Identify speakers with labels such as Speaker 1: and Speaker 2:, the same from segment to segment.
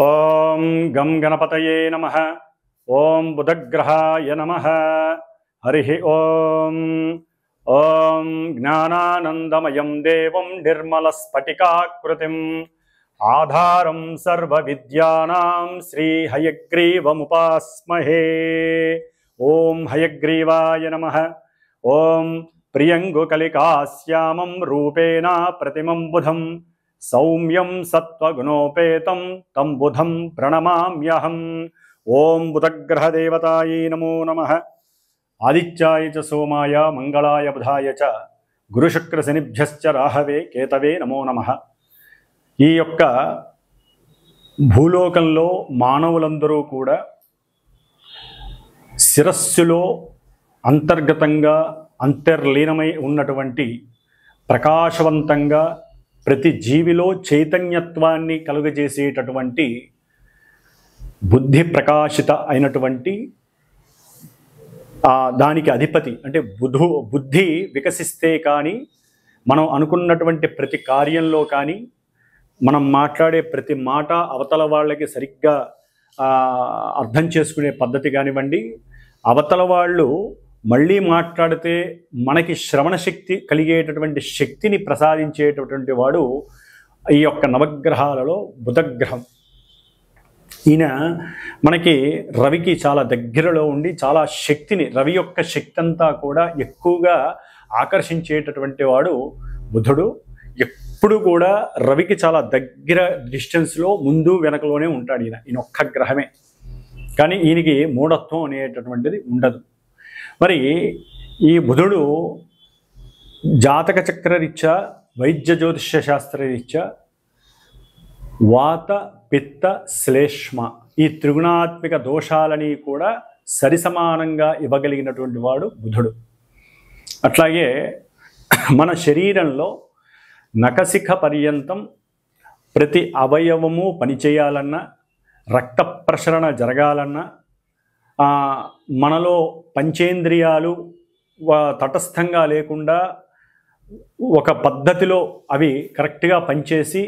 Speaker 1: ఓం గం గణపతయే నమః. ఓం బుధగ్రహాయ నమః. హరి ఓం. ఓం జ్ఞానానందమయం దేవం నిర్మలస్ఫటికాకృతిం ఆధారం సర్వవిద్యానాం శ్రీ హయగ్రీవముపాస్మహే. ఓం హయగ్రీవాయ నమః. ఓం ప్రియంగుకలికాశ్యామం రూపేణ ప్రతిమం బుధం సౌమ్యం సత్వగుణోపేతం తం బుధం ప్రణమామ్యహం. ఓం బుధగ్రహదేవతాయై నమో నమః. ఆదిత్యాయ చ సోమాయ మంగళాయ బుధాయ చ గురుశుక్రశనిభ్యశ్చ రాహవే కేతవే నమో నమః. ఈ యొక్క భూలోకంలో మానవులందరూ కూడా శిరస్సులో అంతర్గతంగా అంతర్లీనమై ఉన్నటువంటి ప్రకాశవంతంగా ప్రతి జీవిలో చైతన్యత్వాన్ని కలుగజేసేటటువంటి బుద్ధి ప్రకాశిత అయినటువంటి దానికి అధిపతి అంటే బుద్ధి వికసిస్తే కానీ మనం అనుకున్నటువంటి ప్రతి కార్యంలో కానీ మనం మాట్లాడే ప్రతి మాట అవతల వాళ్ళకి సరిగ్గా అర్థం చేసుకునే పద్ధతి కానివ్వండి, అవతల వాళ్ళు మళ్ళీ మాట్లాడితే మనకి శ్రవణ శక్తి కలిగేటటువంటి శక్తిని ప్రసాదించేటటువంటి వాడు ఈ యొక్క నవగ్రహాలలో బుధగ్రహం. ఈయన మనకి రవికి చాలా దగ్గరలో ఉండి చాలా శక్తిని, రవి యొక్క శక్తి అంతా కూడా ఎక్కువగా ఆకర్షించేటటువంటి వాడు బుధుడు. ఎప్పుడు కూడా రవికి చాలా దగ్గర డిస్టెన్స్లో ముందు వెనకలోనే ఉంటాడు ఈయన ఒక్క గ్రహమే. కానీ ఈయనకి మూఢత్వం అనేటటువంటిది ఉండదు. మరి ఈ బుధుడు జాతక చక్రరీత్యా, వైద్య జ్యోతిష్య శాస్త్రరీత్యా వాత పిత్త శ్లేష్మ ఈ త్రిగుణాత్మిక దోషాలని కూడా సరిసమానంగా ఇవ్వగలిగినటువంటి వాడు బుధుడు. అట్లాగే మన శరీరంలో నఖశిఖ పర్యంతం ప్రతి అవయవము పనిచేయాలన్నా, రక్త ప్రసరణ జరగాలన్నా, మనలో పంచేంద్రియాలు తటస్థంగా లేకుండా ఒక పద్ధతిలో అవి కరెక్ట్గా పనిచేసి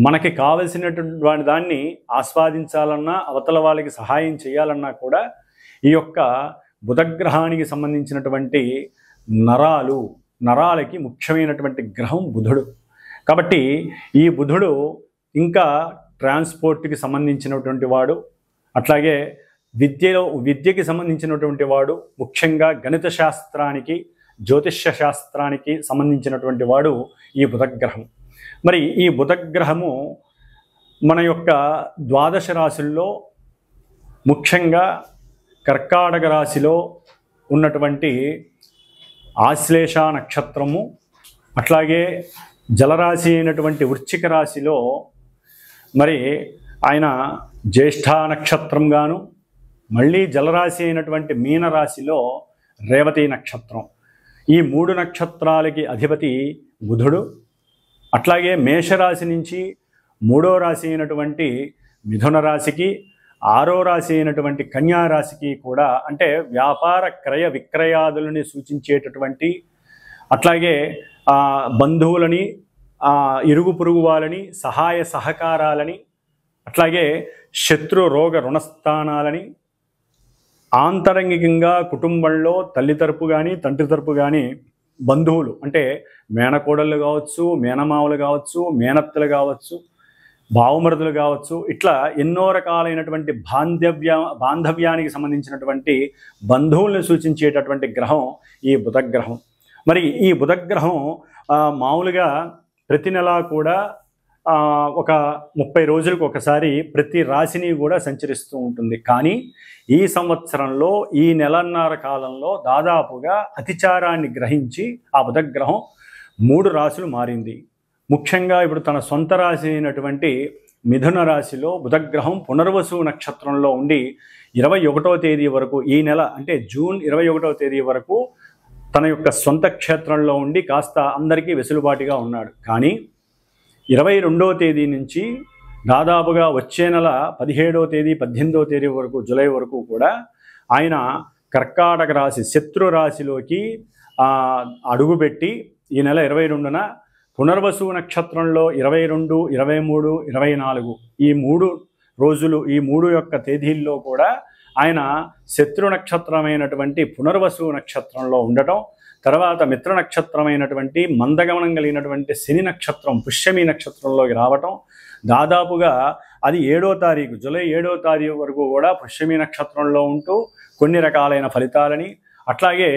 Speaker 1: మనకి కావలసినటువంటి దాన్ని ఆస్వాదించాలన్నా, అవతల వాళ్ళకి సహాయం చేయాలన్నా కూడా ఈ యొక్క బుధగ్రహానికి సంబంధించినటువంటి నరాలకి ముఖ్యమైనటువంటి గ్రహం బుధుడు. కాబట్టి ఈ బుధుడు ఇంకా ట్రాన్స్పోర్ట్కి సంబంధించినటువంటి వాడు, అట్లాగే విద్యకి సంబంధించినటువంటి వాడు, ముఖ్యంగా గణిత శాస్త్రానికి, జ్యోతిష్య శాస్త్రానికి సంబంధించినటువంటి వాడు ఈ బుధగ్రహం. మరి ఈ బుధగ్రహము మన యొక్క ద్వాదశ రాశుల్లో ముఖ్యంగా కర్కాటక రాశిలో ఉన్నటువంటి ఆశ్లేష నక్షత్రము, అట్లాగే జలరాశి అయినటువంటి వృశ్చిక రాశిలో మరి ఆయన జ్యేష్ఠ నక్షత్రంగాను, మళ్ళీ జలరాశి అయినటువంటి మీనరాశిలో రేవతి నక్షత్రం. ఈ 3 నక్షత్రాలకి అధిపతి బుధుడు. అట్లాగే మేషరాశి నుంచి 3వ రాశి అయినటువంటి మిథున రాశికి, 6వ రాశి అయినటువంటి కన్యా రాశికి కూడా, అంటే వ్యాపార క్రయ విక్రయాదులని సూచించేటటువంటి, అట్లాగే బంధువులని, ఇరుగు పొరుగు వాళ్ళని, సహాయ సహకారాలని, అట్లాగే శత్రు రోగ రుణస్థానాలని, ఆంతరంగికంగా కుటుంబంలో తల్లి తరపు కానీ తండ్రి తరపు కానీ బంధువులు అంటే మేనకోడళ్ళు కావచ్చు, మేనమావులు కావచ్చు, మేనత్తలు కావచ్చు, బావమరుదులు కావచ్చు, ఇట్లా ఎన్నో రకాలైనటువంటి బాంధవ్యానికి సంబంధించినటువంటి బంధువులను సూచించేటటువంటి గ్రహం ఈ బుధగ్రహం. మరి ఈ బుధగ్రహం మామూలుగా ప్రతి నెల కూడా ఒక 30 రోజులకు ఒకసారి ప్రతి రాశిని కూడా సంచరిస్తూ ఉంటుంది. కానీ ఈ సంవత్సరంలో ఈ నెలన్నర కాలంలో దాదాపుగా అతిచారాన్ని గ్రహించి ఆ బుధగ్రహం 3 రాశులు మారింది. ముఖ్యంగా ఇప్పుడు తన సొంత రాశి అయినటువంటి మిథున రాశిలో బుధగ్రహం పునర్వసు నక్షత్రంలో ఉండి 21వ తేదీ వరకు, ఈ నెల అంటే జూన్ 21వ తేదీ వరకు తన యొక్క సొంత క్షేత్రంలో ఉండి కాస్త అందరికీ వెసులుబాటుగా ఉన్నాడు. కానీ 22వ తేదీ నుంచి దాదాపుగా వచ్చే నెల 17వ తేదీ 18వ తేదీ వరకు, జూలై వరకు కూడా ఆయన కర్కాటక రాశి శత్రు రాశిలోకి అడుగుపెట్టి ఈ నెల 22న పునర్వసు నక్షత్రంలో 22, 23, 24 ఈ 3 రోజులు ఈ 3 యొక్క తేదీల్లో కూడా ఆయన శత్రు నక్షత్రమైనటువంటి పునర్వసు నక్షత్రంలో ఉండటం, తర్వాత మిత్ర నక్షత్రమైనటువంటి మందగమనం కలిగినటువంటి శని నక్షత్రం పుష్యమి నక్షత్రంలోకి రావటం, దాదాపుగా అది 7వ తారీఖు జూలై 7వ తారీఖు వరకు కూడా పుష్యమి నక్షత్రంలో ఉంటూ కొన్ని రకాలైన ఫలితాలని, అట్లాగే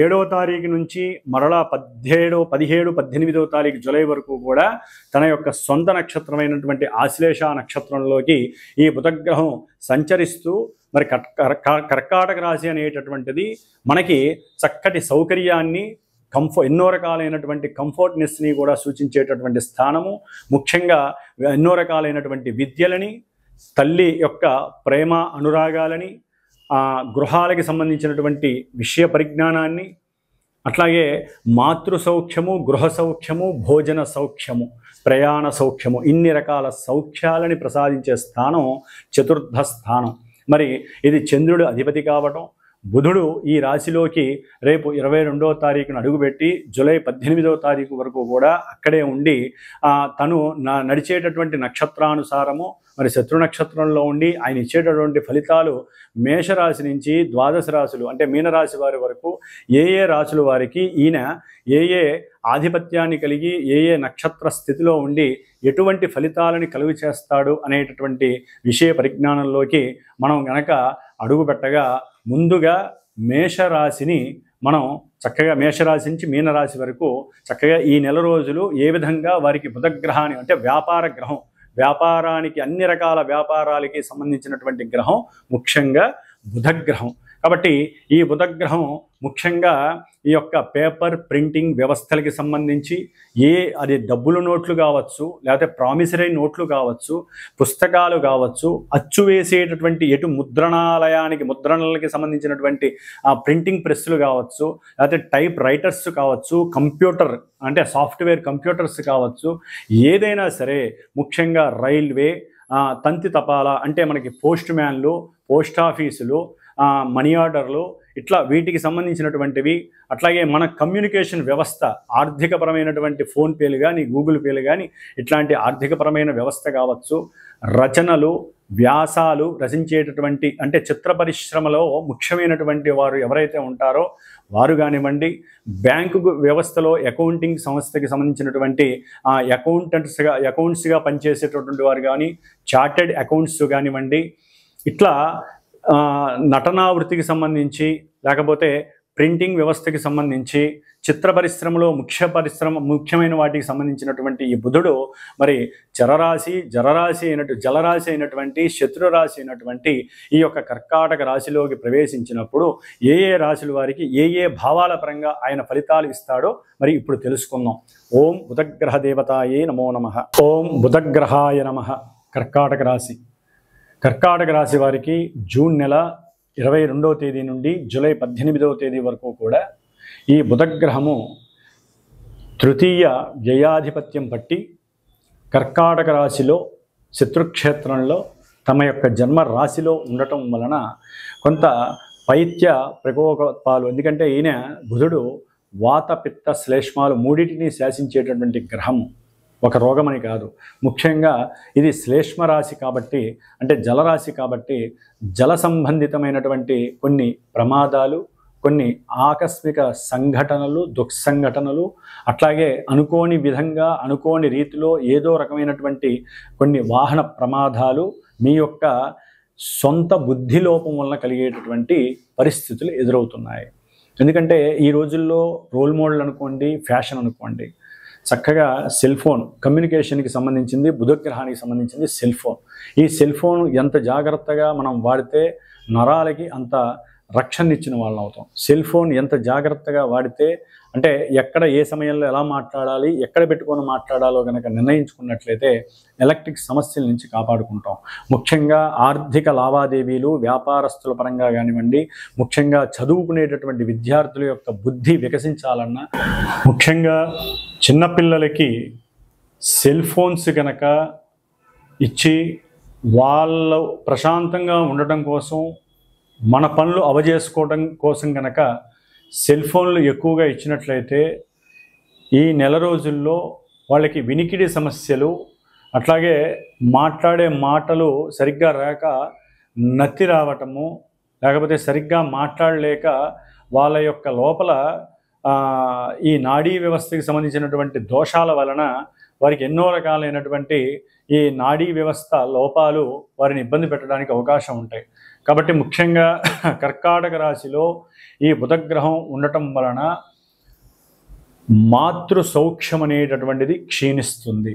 Speaker 1: 7వ తారీఖు నుంచి మరలా 17, 18వ తారీఖు జూలై వరకు కూడా తన యొక్క సొంత నక్షత్రమైనటువంటి ఆశ్లేష నక్షత్రంలోకి ఈ బుధగ్రహం సంచరిస్తూ మరి కర్కాటక రాశి అనేటటువంటిది మనకి చక్కటి సౌకర్యాన్ని ఎన్నో రకాలైనటువంటి కంఫర్ట్నెస్ని కూడా సూచించేటటువంటి స్థానము. ముఖ్యంగా ఎన్నో రకాలైనటువంటి విద్యలని, తల్లి యొక్క ప్రేమ అనురాగాలని, గృహాలకి సంబంధించినటువంటి విషయ పరిజ్ఞానాన్ని, అట్లాగే మాతృ సౌఖ్యము, గృహ సౌఖ్యము, భోజన సౌఖ్యము, ప్రయాణ సౌఖ్యము, ఇన్ని రకాల సౌఖ్యాలని ప్రసాదించే స్థానం చతుర్థ స్థానం. మరి ఇది చంద్రుడు అధిపతి కావటం, బుధుడు ఈ రాశిలోకి రేపు 22వ తారీఖున అడుగుపెట్టి జూలై 18వ తారీఖు వరకు కూడా అక్కడే ఉండి తను నడిచేటటువంటి నక్షత్రానుసారము మరి శత్రు నక్షత్రంలో ఉండి ఆయన ఇచ్చేటటువంటి ఫలితాలు మేషరాశి నుంచి ద్వాదశ రాశులు అంటే మీనరాశి వారి వరకు ఏ రాశుల వారికి ఈయన ఏ ఆధిపత్యాన్ని కలిగి ఏ నక్షత్ర స్థితిలో ఉండి ఎటువంటి ఫలితాలని కలుగు చేస్తాడు అనేటటువంటి విషయ పరిజ్ఞానంలోకి మనం గనక అడుగుపెట్టగా ముందుగా మేషరాశిని మనం చక్కగా మేషరాశి నుంచి మీనరాశి వరకు చక్కగా ఈ నెల రోజులు ఏ విధంగా వారికి బుధగ్రహాన్ని అంటే వ్యాపార గ్రహం, వ్యాపారానికి అన్ని రకాల వ్యాపారాలకి సంబంధించినటువంటి గ్రహం ముఖ్యంగా బుధగ్రహం. కాబట్టి ఈ బుధగ్రహం ముఖ్యంగా ఈ యొక్క పేపర్ ప్రింటింగ్ వ్యవస్థలకి సంబంధించి అది డబ్బులు నోట్లు కావచ్చు, లేకపోతే ప్రామిసరీ నోట్లు కావచ్చు, పుస్తకాలు కావచ్చు, అచ్చు వేసేటటువంటి ముద్రణలకి సంబంధించినటువంటి ప్రింటింగ్ ప్రెస్సులు కావచ్చు, లేకపోతే టైప్ రైటర్స్ కావచ్చు, కంప్యూటర్ అంటే సాఫ్ట్వేర్ కంప్యూటర్స్ కావచ్చు, ఏదైనా సరే ముఖ్యంగా రైల్వే, తంతి తపాలా అంటే మనకి పోస్ట్ మ్యాన్లు, పోస్ట్ ఆఫీసులు, మనీ ఆర్డర్లు, ఇట్లా వీటికి సంబంధించినటువంటివి, అట్లాగే మన కమ్యూనికేషన్ వ్యవస్థ ఆర్థికపరమైనటువంటి ఫోన్పేలు కానీ గూగుల్ పేలు కానీ ఇట్లాంటి ఆర్థికపరమైన వ్యవస్థ కావచ్చు, రచనలు, వ్యాసాలు రచించేటటువంటి అంటే చిత్ర పరిశ్రమలో ముఖ్యమైనటువంటి వారు ఎవరైతే ఉంటారో వారు కానివ్వండి, బ్యాంకు వ్యవస్థలో అకౌంటింగ్ సంస్థకి సంబంధించినటువంటి అకౌంట్స్గా పనిచేసేటటువంటి వారు కానీ, చార్టెడ్ అకౌంట్స్ కానివ్వండి, ఇట్లా నటనా వృత్తికి సంబంధించి లేకపోతే ప్రింటింగ్ వ్యవస్థకి సంబంధించి చిత్ర పరిశ్రమలో ముఖ్యమైన వాటికి సంబంధించినటువంటి ఈ బుధుడు మరి జలరాశి అయినటువంటి శత్రురాశి అయినటువంటి ఈ యొక్క కర్కాటక రాశిలోకి ప్రవేశించినప్పుడు ఏ రాశుల వారికి ఏ భావాల పరంగా ఆయన ఫలితాలు ఇస్తాడో మరి ఇప్పుడు తెలుసుకుందాం. ఓం బుధగ్రహ దేవతాయే నమో నమః. ఓం బుధగ్రహాయ నమః. కర్కాటక రాశి వారికి జూన్ నెల 22వ తేదీ నుండి జూలై 18వ తేదీ వరకు కూడా ఈ బుధగ్రహము తృతీయ వ్యయాధిపత్యం పట్టి కర్కాటక రాశిలో శత్రుక్షేత్రంలో తమ యొక్క జన్మ రాశిలో ఉండటం వలన కొంత పైత్య ప్రకోపాలు, ఎందుకంటే ఈయన బుధుడు వాత పిత్త శ్లేష్మాలు మూడింటిని శాసించేటటువంటి గ్రహం, ఒక రోగమని కాదు. ముఖ్యంగా ఇది శ్లేష్మ రాశి కాబట్టి అంటే జలరాశి కాబట్టి జల సంబంధితమైనటువంటి కొన్ని ప్రమాదాలు, కొన్ని ఆకస్మిక సంఘటనలు, దుఃసంఘటనలు, అట్లాగే అనుకోని విధంగా అనుకోని రీతిలో ఏదో రకమైనటువంటి కొన్ని వాహన ప్రమాదాలు మీ యొక్క సొంత బుద్ధి లోపం వలన కలిగేటటువంటి పరిస్థితులు ఎదురవుతున్నాయి. ఎందుకంటే ఈ రోజుల్లో రోల్ మోడల్ అనుకోండి, ఫ్యాషన్ అనుకోండి, చక్కగా సెల్ ఫోన్ కమ్యూనికేషన్కి సంబంధించింది, బుధగ్రహానికి సంబంధించింది సెల్ ఫోన్. ఈ సెల్ ఫోన్ ఎంత జాగ్రత్తగా మనం వాడితే నరాలకి అంత రక్షణ ఇచ్చిన వాళ్ళం అవుతాం. సెల్ ఫోన్ ఎంత జాగ్రత్తగా వాడితే అంటే ఎక్కడ ఏ సమయంలో ఎలా మాట్లాడాలి, ఎక్కడ పెట్టుకొని మాట్లాడాలో కనుక నిర్ణయించుకున్నట్లయితే ఎలక్ట్రిక్ సమస్యల నుంచి కాపాడుకుంటాం. ముఖ్యంగా ఆర్థిక లావాదేవీలు వ్యాపారస్తుల పరంగా కానివ్వండి, ముఖ్యంగా చదువుకునేటటువంటి విద్యార్థుల యొక్క బుద్ధి వికసించాలన్నా, ముఖ్యంగా చిన్నపిల్లలకి సెల్ ఫోన్స్ కనుక ఇచ్చి వాళ్ళు ప్రశాంతంగా ఉండటం కోసం, మన పనులు అవజేసుకోవడం కోసం కనుక సెల్ ఫోన్లు ఎక్కువగా ఇచ్చినట్లయితే ఈ నెల రోజుల్లో వాళ్ళకి వినికిడి సమస్యలు, అట్లాగే మాట్లాడే మాటలు సరిగ్గా రాక నత్తి రావటము, లేకపోతే సరిగ్గా మాట్లాడలేక వాళ్ళ యొక్క లోపల ఈ నాడీ వ్యవస్థకి సంబంధించినటువంటి దోషాల వలన వారికి ఎన్నో రకాలైనటువంటి ఈ నాడీ వ్యవస్థ లోపాలు వారిని ఇబ్బంది పెట్టడానికి అవకాశం ఉంటాయి. కాబట్టి ముఖ్యంగా కర్కాటక రాశిలో ఈ బుధగ్రహం ఉండటం వలన మాతృ సౌఖ్యం అనేటటువంటిది క్షీణిస్తుంది.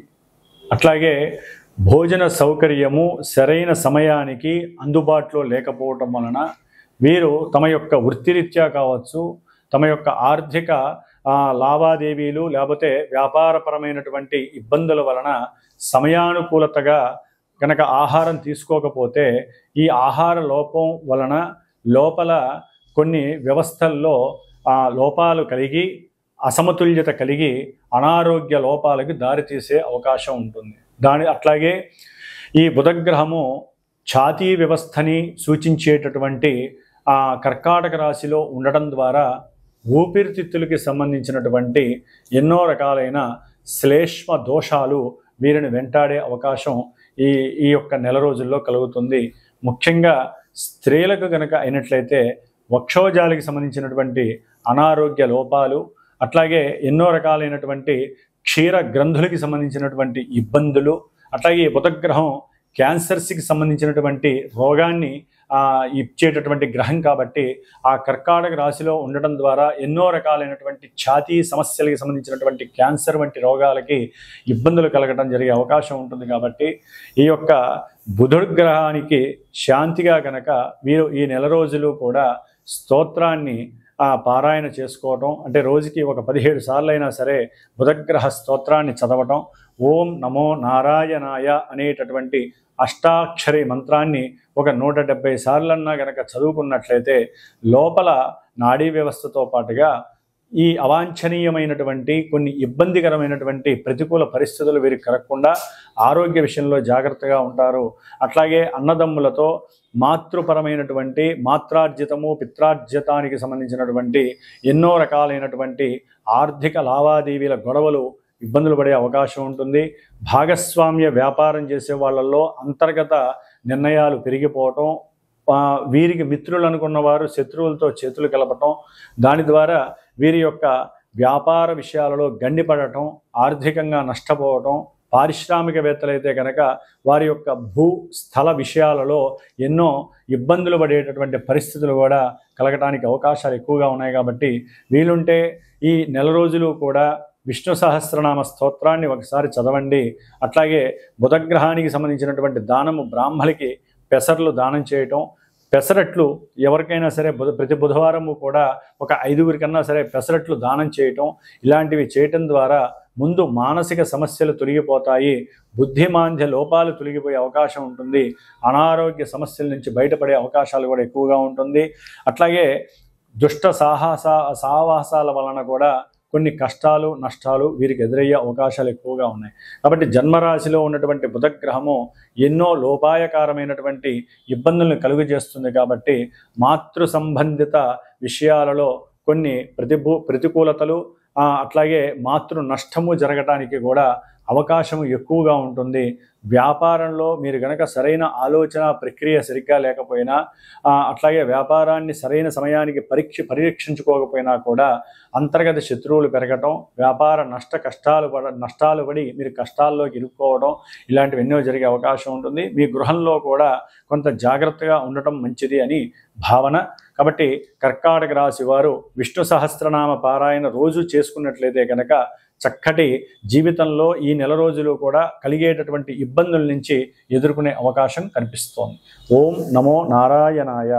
Speaker 1: అట్లాగే భోజన సౌకర్యము సరైన సమయానికి అందుబాటులో లేకపోవటం వలన వీరు తమ యొక్క వృత్తిరీత్యా కావచ్చు, తమ యొక్క ఆర్థిక లావాదేవీలు లేకపోతే వ్యాపారపరమైనటువంటి ఇబ్బందుల వలన సమయానుకూలతగా కనుక ఆహారం తీసుకోకపోతే ఈ ఆహార లోపం వలన లోపల కొన్ని వ్యవస్థల్లో లోపాలు కలిగి అసమతుల్యత కలిగి అనారోగ్య లోపాలకు దారితీసే అవకాశం ఉంటుంది. అట్లాగే ఈ బుధగ్రహము ఛాతీ వ్యవస్థని సూచించేటటువంటి కర్కాటక రాశిలో ఉండటం ద్వారా ఊపిరితిత్తులకి సంబంధించినటువంటి ఎన్నో రకాలైన శ్లేష్మ దోషాలు వీరిని వెంటాడే అవకాశం ఈ యొక్క నెల రోజుల్లో కలుగుతుంది. ముఖ్యంగా స్త్రీలకు గనక అయినట్లయితే వక్షోజాలకి సంబంధించినటువంటి అనారోగ్య లోపాలు, అట్లాగే ఎన్నో రకాలైనటువంటి క్షీర గ్రంథులకి సంబంధించినటువంటి ఇబ్బందులు, అట్లాగే బుధగ్రహం క్యాన్సర్స్కి సంబంధించినటువంటి రోగాన్ని ఇచ్చేటటువంటి గ్రహం కాబట్టి ఆ కర్కాటక రాశిలో ఉండటం ద్వారా ఎన్నో రకాలైనటువంటి ఛాతీ సమస్యలకి సంబంధించినటువంటి క్యాన్సర్ వంటి రోగాలకి ఇబ్బందులు కలగడం జరిగే అవకాశం ఉంటుంది. కాబట్టి ఈ యొక్క బుధగ్రహానికి శాంతిగా కనుక వీరు ఈ నెల రోజులు కూడా స్తోత్రాన్ని పారాయణ చేసుకోవటం, అంటే రోజుకి ఒక 17 సార్లు అయినా సరే బుధగ్రహ స్తోత్రాన్ని చదవటం, ఓం నమో నారాయణాయ అనేటటువంటి అష్టాక్షరి మంత్రాన్ని ఒక 170 సార్లన్నా కనుక చదువుకున్నట్లయితే లోపల నాడీ వ్యవస్థతో పాటుగా ఈ అవాంఛనీయమైనటువంటి కొన్ని ఇబ్బందికరమైనటువంటి ప్రతికూల పరిస్థితులు వీరికి కలగకుండా ఆరోగ్య విషయంలో జాగ్రత్తగా ఉంటారు. అట్లాగే అన్నదమ్ములతో మాతృపరమైనటువంటి మాత్రార్జితము పిత్రార్జితానికి సంబంధించినటువంటి ఎన్నో రకాలైనటువంటి ఆర్థిక లావాదేవీల గొడవలు ఇబ్బందులు పడే అవకాశం ఉంటుంది. భాగస్వామ్య వ్యాపారం చేసే వాళ్ళల్లో అంతర్గత నిర్ణయాలు పెరిగిపోవటం, వీరికి మిత్రులు అనుకున్న వారు శత్రువులతో చేతులు కలపటం, దాని ద్వారా వీరి యొక్క వ్యాపార విషయాలలో గండిపడటం, ఆర్థికంగా నష్టపోవటం, పారిశ్రామికవేత్తలైతే కనుక వారి యొక్క భూ స్థల విషయాలలో ఎన్నో ఇబ్బందులు పడేటటువంటి పరిస్థితులు కూడా కలగటానికి అవకాశాలు ఎక్కువగా ఉన్నాయి. కాబట్టి వీలుంటే ఈ నెల రోజులు కూడా విష్ణు సహస్రనామ స్తోత్రాన్ని ఒకసారి చదవండి. అట్లాగే బుధగ్రహానికి సంబంధించినటువంటి దానము బ్రాహ్మణులకి పెసర్లు దానం చేయటం, పెసరట్లు ఎవరికైనా సరే ప్రతి బుధవారము కూడా ఒక 5గురి కన్నా సరే పెసరట్లు దానం చేయటం, ఇలాంటివి చేయటం ద్వారా ముందు మానసిక సమస్యలు తొలగిపోతాయి, బుద్ధిమాంద్య లోపాలు తొలగిపోయే అవకాశం ఉంటుంది, అనారోగ్య సమస్యల నుంచి బయటపడే అవకాశాలు కూడా ఎక్కువగా ఉంటుంది. అట్లాగే దుష్ట సాహసాల వలన కూడా కొన్ని కష్టాలు నష్టాలు వీరికి ఎదురయ్యే అవకాశాలు ఎక్కువగా ఉన్నాయి. కాబట్టి జన్మరాశిలో ఉన్నటువంటి బుధగ్రహము ఎన్నో లోపాయకారమైనటువంటి ఇబ్బందులను కలుగజేస్తుంది. కాబట్టి మాతృ సంబంధిత విషయాలలో కొన్ని ప్రతికూలతలు, అట్లాగే మాతృ నష్టము జరగటానికి కూడా అవకాశము ఎక్కువగా ఉంటుంది. వ్యాపారంలో మీరు గనక సరైన ఆలోచన ప్రక్రియ సరిగ్గా లేకపోయినా, అట్లాగే వ్యాపారాన్ని సరైన సమయానికి పరీక్షించుకోకపోయినా కూడా అంతర్గత శత్రువులు పెరగటం, వ్యాపార నష్టాలు పడి మీరు కష్టాల్లోకి ఇరుక్కోవడం, ఇలాంటివి ఎన్నో జరిగే అవకాశం ఉంటుంది. మీ గృహంలో కూడా కొంత జాగ్రత్తగా ఉండటం మంచిది అని భావన. కాబట్టి కర్కాటక రాశి వారు విష్ణు సహస్రనామ పారాయణ రోజు చేసుకున్నట్లయితే కనుక చక్కటి జీవితంలో ఈ నెల రోజులు కూడా కలిగేటటువంటి ఇబ్బందుల నుంచి ఎదుర్కొనే అవకాశం కనిపిస్తోంది. ఓం నమో నారాయణాయ.